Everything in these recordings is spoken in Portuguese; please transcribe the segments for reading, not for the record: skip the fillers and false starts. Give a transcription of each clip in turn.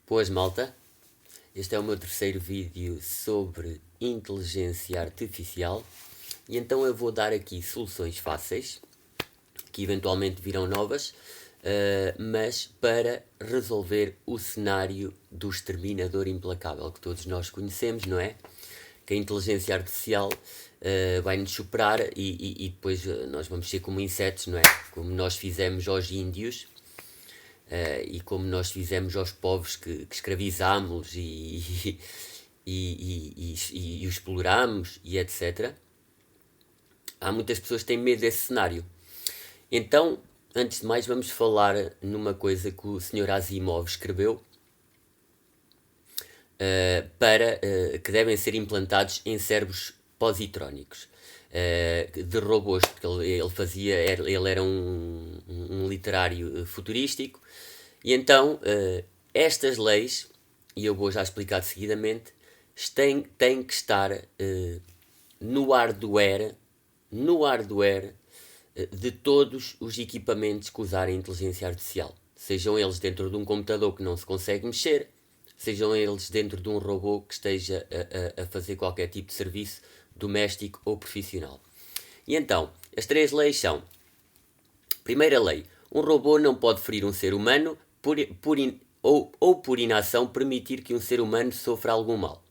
Pois, malta, este é o meu terceiro vídeo sobre inteligência artificial e então eu vou dar aqui soluções fáceis, que eventualmente virão novas, mas para resolver o cenário do exterminador implacável que todos nós conhecemos, não é? Que a inteligência artificial vai-nos superar e depois nós vamos ser como insetos, não é? Como nós fizemos aos índios. E como nós fizemos aos povos que escravizámos e os explorámos e etc. Há muitas pessoas que têm medo desse cenário. Então, antes de mais, vamos falar numa coisa que o Sr. Asimov escreveu que devem ser implantados em cérebros positrónicos de robôs, porque ele era um literário futurístico, e então estas leis, e eu vou já explicar seguidamente, têm que estar no hardware de todos os equipamentos que usarem inteligência artificial, sejam eles dentro de um computador que não se consegue mexer, sejam eles dentro de um robô que esteja a fazer qualquer tipo de serviço doméstico ou profissional. E então, as três leis são: primeira lei, um robô não pode ferir um ser humano ou por inação permitir que um ser humano sofra algum mal.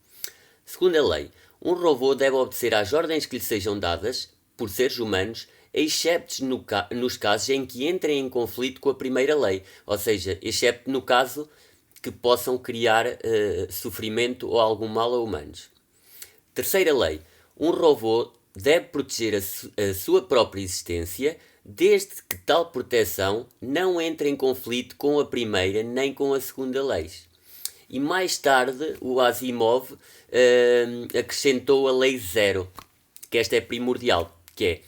Segunda lei, um robô deve obedecer às ordens que lhe sejam dadas por seres humanos, excepto nos casos em que entrem em conflito com a primeira lei, ou seja, excepto no caso que possam criar sofrimento ou algum mal a humanos. Terceira lei, um robô deve proteger a sua própria existência desde que tal proteção não entre em conflito com a primeira nem com a segunda lei. E mais tarde o Asimov acrescentou a lei zero, que esta é primordial, que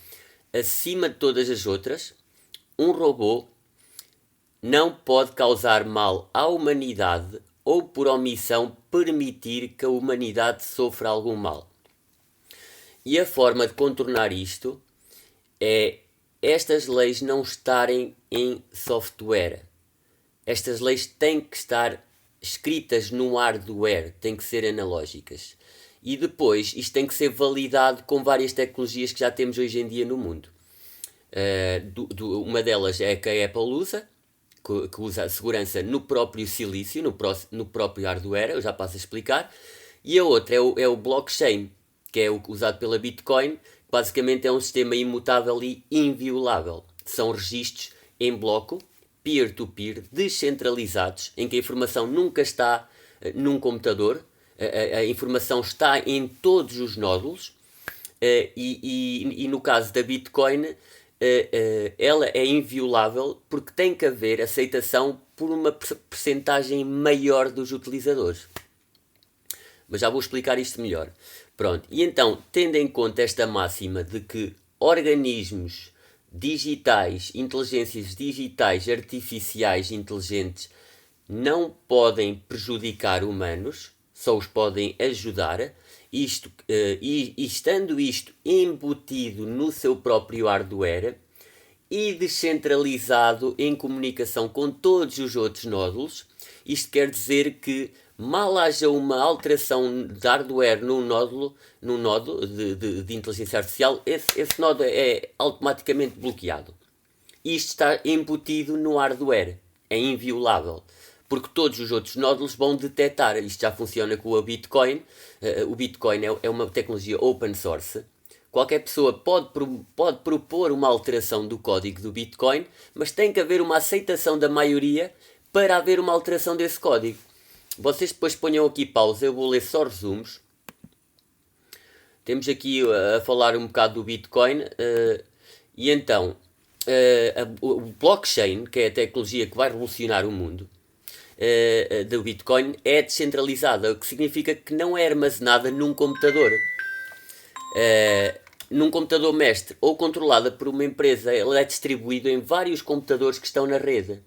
é: acima de todas as outras, um robô não pode causar mal à humanidade ou por omissão permitir que a humanidade sofra algum mal. E a forma de contornar isto é estas leis não estarem em software. Estas leis têm que estar escritas no hardware, têm que ser analógicas. E depois isto tem que ser validado com várias tecnologias que já temos hoje em dia no mundo. Uma delas é a que a Apple usa, que usa a segurança no próprio silício, no próprio hardware, eu já passo a explicar. E a outra é o blockchain, que é o usado pela Bitcoin, que basicamente é um sistema imutável e inviolável. São registros em bloco, peer-to-peer, descentralizados, em que a informação nunca está num computador, a informação está em todos os nódulos, e no caso da Bitcoin, ela é inviolável porque tem que haver aceitação por uma percentagem maior dos utilizadores. Mas já vou explicar isto melhor. Pronto, e então, tendo em conta esta máxima de que organismos digitais, inteligências digitais artificiais inteligentes não podem prejudicar humanos, só os podem ajudar, e estando isto embutido no seu próprio hardware e descentralizado em comunicação com todos os outros nódulos, isto quer dizer que mal haja uma alteração de hardware num nódulo de inteligência artificial, esse nódulo é automaticamente bloqueado. Isto está embutido no hardware, é inviolável, porque todos os outros nódulos vão detectar. Isto já funciona com o Bitcoin. O Bitcoin é uma tecnologia open source. Qualquer pessoa pode propor uma alteração do código do Bitcoin, mas tem que haver uma aceitação da maioria para haver uma alteração desse código. Vocês depois ponham aqui pausa, eu vou ler só resumos. Temos aqui a falar um bocado do Bitcoin, e então o blockchain, que é a tecnologia que vai revolucionar o mundo, do Bitcoin, é descentralizada, o que significa que não é armazenada num computador. Num computador mestre ou controlada por uma empresa, ela é distribuída em vários computadores que estão na rede.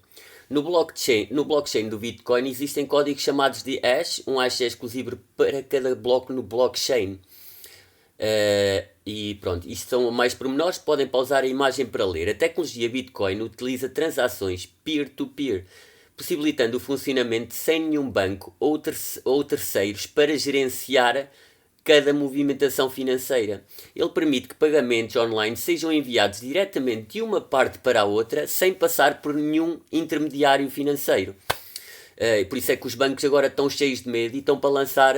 No blockchain do Bitcoin existem códigos chamados de hash, um hash é exclusivo para cada bloco no blockchain. E pronto, isto são mais pormenores, podem pausar a imagem para ler. A tecnologia Bitcoin utiliza transações peer-to-peer, possibilitando o funcionamento sem nenhum banco ou terceiros para gerenciar cada movimentação financeira. Ele permite que pagamentos online sejam enviados diretamente de uma parte para a outra sem passar por nenhum intermediário financeiro. Por isso é que os bancos agora estão cheios de medo e estão para lançar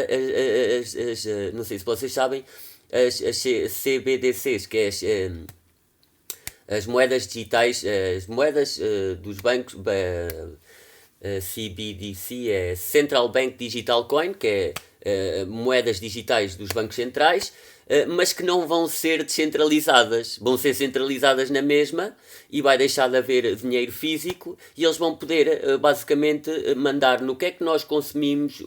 não sei se vocês sabem, as CBDCs, que é as moedas digitais, as moedas dos bancos, CBDC é Central Bank Digital Coin, que é moedas digitais dos bancos centrais, mas que não vão ser descentralizadas, vão ser centralizadas na mesma e vai deixar de haver dinheiro físico e eles vão poder basicamente mandar no que é que nós consumimos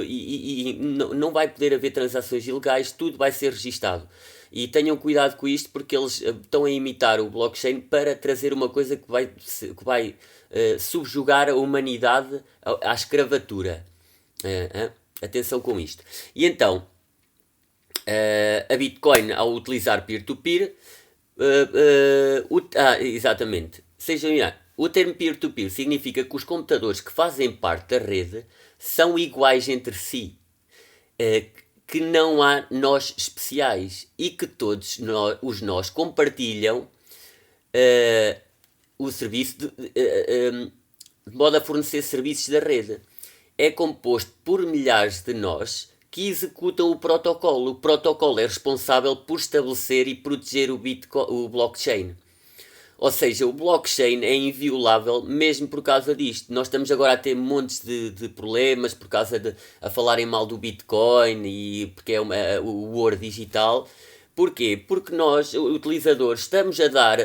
e não vai poder haver transações ilegais, tudo vai ser registado. E tenham cuidado com isto porque eles estão a imitar o blockchain para trazer uma coisa que vai subjugar a humanidade à escravatura. Atenção com isto. E então, a Bitcoin, ao utilizar peer-to-peer, exatamente, o termo peer-to-peer significa que os computadores que fazem parte da rede são iguais entre si, que não há nós especiais e que todos os nós compartilham o serviço de modo a fornecer serviços da rede. É composto por milhares de nós que executam o protocolo. O protocolo é responsável por estabelecer e proteger o blockchain. Ou seja, o blockchain é inviolável mesmo por causa disto. Nós estamos agora a ter montes de problemas por causa a falarem mal do Bitcoin e porque é o ouro digital. Porquê? Porque nós, utilizadores, estamos a dar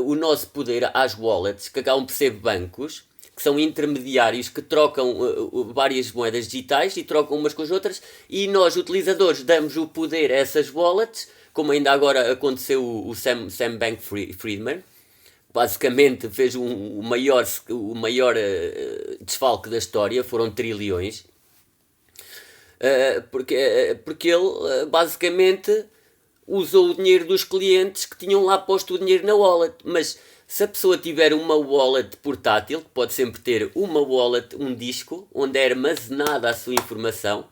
o nosso poder às wallets, que acabam por ser bancos, que são intermediários que trocam várias moedas digitais e trocam umas com as outras, e nós, utilizadores, damos o poder a essas wallets, como ainda agora aconteceu o Sam Bankman-Fried, basicamente fez o maior desfalque da história, foram trilhões, porque ele basicamente usou o dinheiro dos clientes que tinham lá posto o dinheiro na wallet. Mas se a pessoa tiver uma wallet portátil, que pode sempre ter uma wallet, um disco, onde é armazenada a sua informação,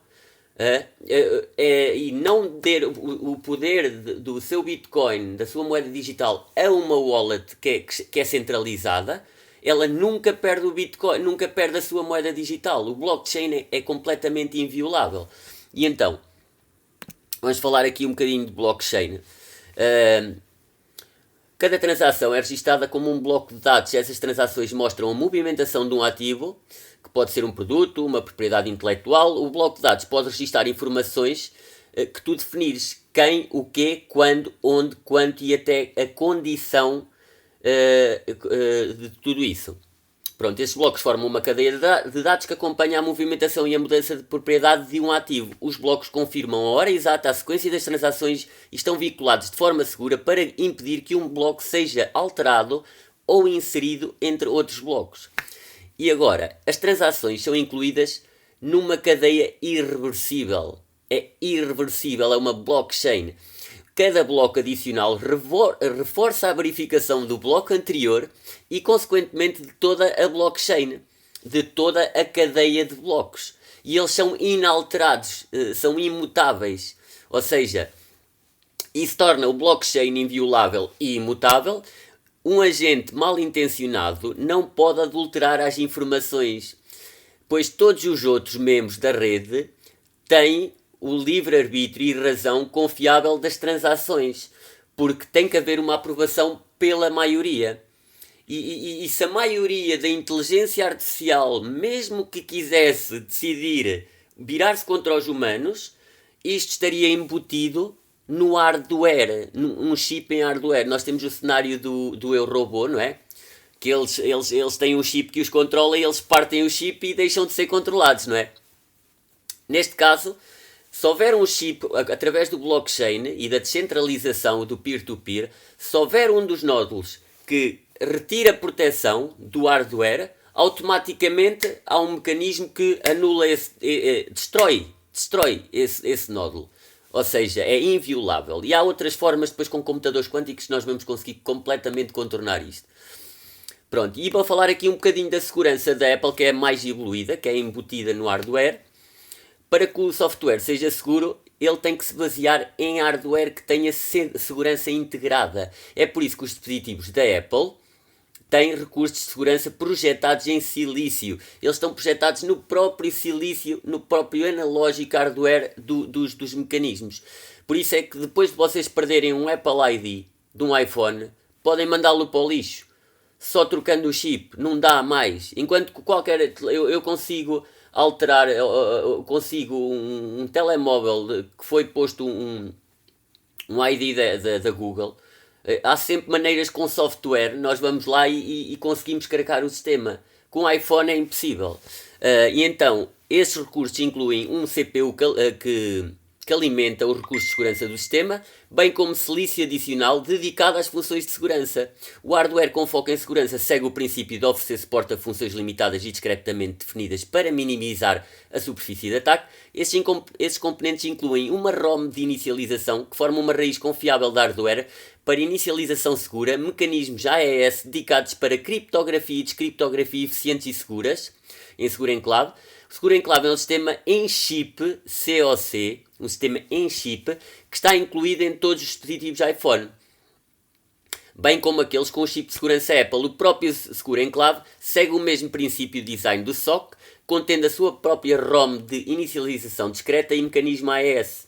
e não der o poder do seu Bitcoin, da sua moeda digital, a uma wallet que é centralizada, ela nunca perde o Bitcoin, nunca perde a sua moeda digital. O blockchain é completamente inviolável. E então, vamos falar aqui um bocadinho de blockchain. Cada transação é registada como um bloco de dados. Essas transações mostram a movimentação de um ativo, que pode ser um produto, uma propriedade intelectual. O bloco de dados pode registar informações que tu definires: quem, o quê, quando, onde, quanto e até a condição de tudo isso. Pronto, estes blocos formam uma cadeia de dados que acompanha a movimentação e a mudança de propriedade de um ativo. Os blocos confirmam a hora exata, a sequência das transações e estão vinculados de forma segura para impedir que um bloco seja alterado ou inserido entre outros blocos. E agora, as transações são incluídas numa cadeia irreversível. É irreversível, é uma blockchain. Cada bloco adicional reforça a verificação do bloco anterior e, consequentemente, de toda a blockchain, de toda a cadeia de blocos. E eles são inalterados, são imutáveis. Ou seja, isso torna o blockchain inviolável e imutável. Um agente mal intencionado não pode adulterar as informações, pois todos os outros membros da rede têm o livre-arbítrio e razão confiável das transações, porque tem que haver uma aprovação pela maioria. E se a maioria da inteligência artificial, mesmo que quisesse decidir virar-se contra os humanos, isto estaria embutido no hardware, num chip em hardware. Nós temos o cenário do Eu Robô, não é? Que eles têm um chip que os controla e eles partem o chip e deixam de ser controlados, não é? Neste caso, se houver um chip através do blockchain e da descentralização do peer-to-peer, se houver um dos nódulos que retira a proteção do hardware, automaticamente há um mecanismo que anula destrói esse nódulo. Ou seja, é inviolável. E há outras formas, depois com computadores quânticos, nós vamos conseguir completamente contornar isto. Pronto, e para falar aqui um bocadinho da segurança da Apple, que é a mais evoluída, que é embutida no hardware, para que o software seja seguro, ele tem que se basear em hardware que tenha segurança integrada. É por isso que os dispositivos da Apple têm recursos de segurança projetados em silício. Eles estão projetados no próprio silício, no próprio analógico hardware dos mecanismos. Por isso é que depois de vocês perderem um Apple ID de um iPhone, podem mandá-lo para o lixo. Só trocando o chip, não dá mais. Enquanto que qualquer... Eu consigo alterar, consigo um telemóvel que foi posto um ID da Google. Há sempre maneiras com software, nós vamos lá e conseguimos cracar o sistema. Com o iPhone é impossível. E então, esses recursos incluem um CPU que alimenta os recursos de segurança do sistema, bem como silício adicional dedicado às funções de segurança. O hardware com foco em segurança segue o princípio de oferecer suporte a funções limitadas e discretamente definidas para minimizar a superfície de ataque. Esses componentes incluem uma ROM de inicialização, que forma uma raiz confiável de hardware para inicialização segura, mecanismos AES dedicados para criptografia e descriptografia eficientes e seguras, em seguro enclave. O seguro enclave é um sistema em chip, COC, um sistema em chip, que está incluído em todos os dispositivos iPhone, bem como aqueles com o chip de segurança Apple. O próprio seguro enclave segue o mesmo princípio de design do SOC, contendo a sua própria ROM de inicialização discreta e mecanismo AES.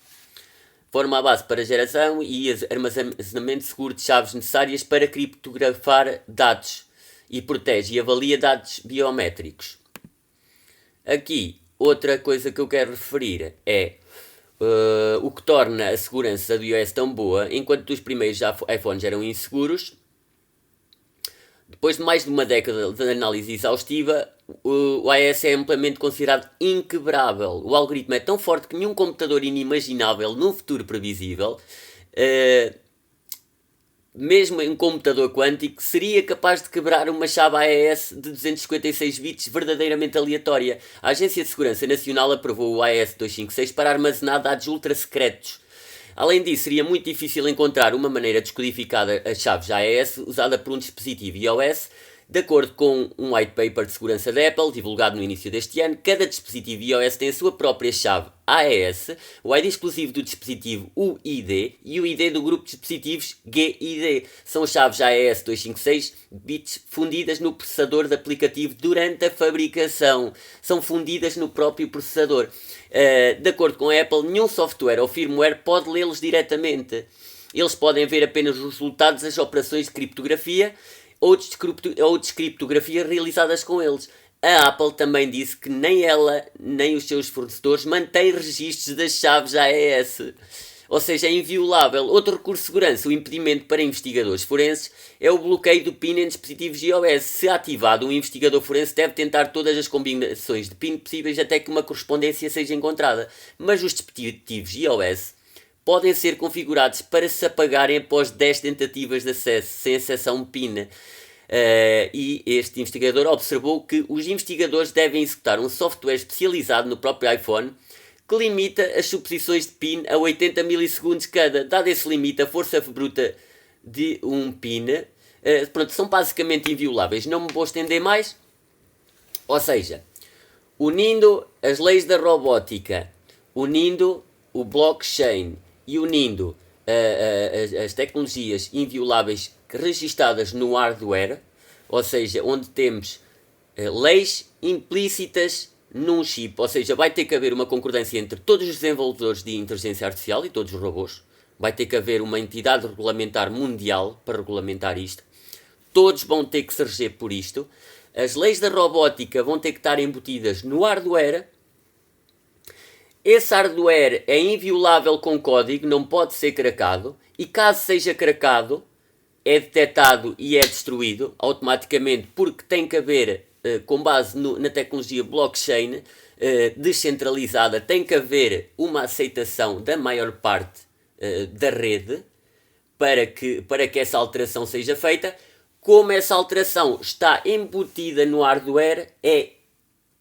Forma a base para geração e armazenamento seguro de chaves necessárias para criptografar dados e protege e avalia dados biométricos. Aqui, outra coisa que eu quero referir é o que torna a segurança do iOS tão boa. Enquanto os primeiros iPhones eram inseguros, depois de mais de uma década de análise exaustiva, o iOS é amplamente considerado inquebrável. O algoritmo é tão forte que nenhum computador inimaginável num futuro previsível, mesmo um computador quântico, seria capaz de quebrar uma chave AES de 256 bits verdadeiramente aleatória. A Agência de Segurança Nacional aprovou o AES 256 para armazenar dados ultra secretos. Além disso, seria muito difícil encontrar uma maneira descodificada as chaves AES usada por um dispositivo iOS. De acordo com um white paper de segurança da Apple, divulgado no início deste ano, cada dispositivo iOS tem a sua própria chave AES, o ID exclusivo do dispositivo UID e o ID do grupo de dispositivos GID. São chaves AES 256 bits fundidas no processador de aplicativo durante a fabricação. São fundidas no próprio processador. De acordo com a Apple, nenhum software ou firmware pode lê-los diretamente. Eles podem ver apenas os resultados das operações de criptografia ou descriptografia realizadas com eles. A Apple também disse que nem ela nem os seus fornecedores mantêm registros das chaves AES, ou seja, é inviolável. Outro recurso de segurança, o impedimento para investigadores forenses, é o bloqueio do PIN em dispositivos iOS. Se ativado, um investigador forense deve tentar todas as combinações de PIN possíveis até que uma correspondência seja encontrada, mas os dispositivos iOS podem ser configurados para se apagarem após 10 tentativas de acesso, sem acessão PIN. E este investigador observou que os investigadores devem executar um software especializado no próprio iPhone que limita as suposições de PIN a 80 milissegundos cada. Dado esse limite, a força bruta de um PIN são basicamente invioláveis. Não me vou estender mais. Ou seja, unindo as leis da robótica, unindo o blockchain e unindo as tecnologias invioláveis registadas no hardware, ou seja, onde temos leis implícitas num chip, ou seja, vai ter que haver uma concordância entre todos os desenvolvedores de inteligência artificial e todos os robôs, vai ter que haver uma entidade regulamentar mundial para regulamentar isto, todos vão ter que se reger por isto, as leis da robótica vão ter que estar embutidas no hardware. Esse hardware é inviolável com código, não pode ser craquado, e caso seja craquado, é detectado e é destruído automaticamente, porque tem que haver, com base na tecnologia blockchain descentralizada, tem que haver uma aceitação da maior parte da rede para que essa alteração seja feita. Como essa alteração está embutida no hardware, é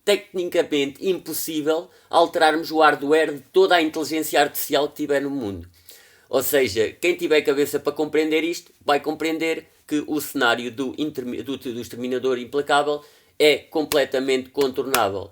tecnicamente impossível alterarmos o hardware de toda a inteligência artificial que tiver no mundo. Ou seja, quem tiver cabeça para compreender isto, vai compreender que o cenário do Exterminador Implacável é completamente contornável.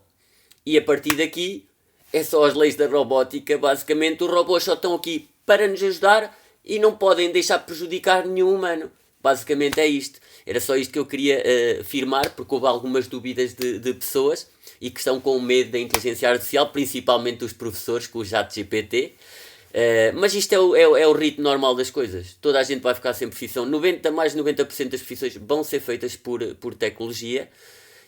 E a partir daqui, é só as leis da robótica, basicamente. Os robôs só estão aqui para nos ajudar e não podem deixar prejudicar nenhum humano. Basicamente é isto. Era só isto que eu queria afirmar, porque houve algumas dúvidas de pessoas e que estão com medo da inteligência artificial, principalmente os professores com o ChatGPT. Mas isto é o ritmo normal das coisas. Toda a gente vai ficar sem profissão. Mais de 90% das profissões vão ser feitas por tecnologia.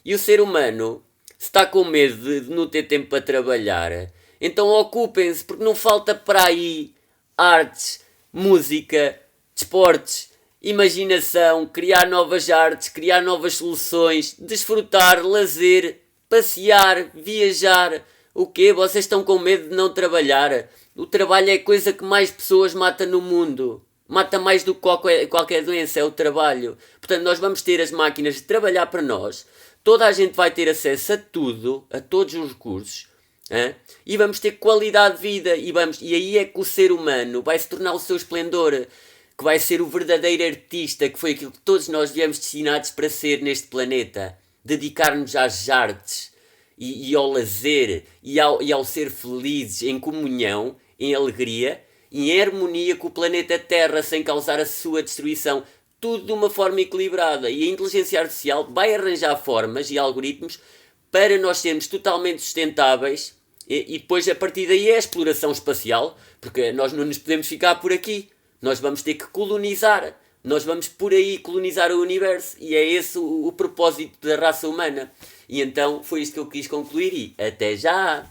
E o ser humano, se está com medo de não ter tempo para trabalhar, então ocupem-se, porque não falta para aí artes, música, desportos, imaginação, criar novas artes, criar novas soluções, desfrutar, lazer, passear, viajar. O quê? Vocês estão com medo de não trabalhar? O trabalho é a coisa que mais pessoas mata no mundo. Mata mais do que qualquer doença, é o trabalho. Portanto, nós vamos ter as máquinas de trabalhar para nós. Toda a gente vai ter acesso a tudo, a todos os recursos. E vamos ter qualidade de vida. E aí é que o ser humano vai se tornar o seu esplendor. Que vai ser o verdadeiro artista, que foi aquilo que todos nós viemos destinados para ser neste planeta. Dedicar-nos às artes e ao lazer e ao ser felizes em comunhão, em alegria e em harmonia com o planeta Terra, sem causar a sua destruição. Tudo de uma forma equilibrada. E a inteligência artificial vai arranjar formas e algoritmos para nós sermos totalmente sustentáveis. E depois, a partir daí, é a exploração espacial, porque nós não nos podemos ficar por aqui. Nós vamos ter que colonizar. Nós vamos por aí colonizar o universo. E é esse o propósito da raça humana. E então foi isto que eu quis concluir. E até já!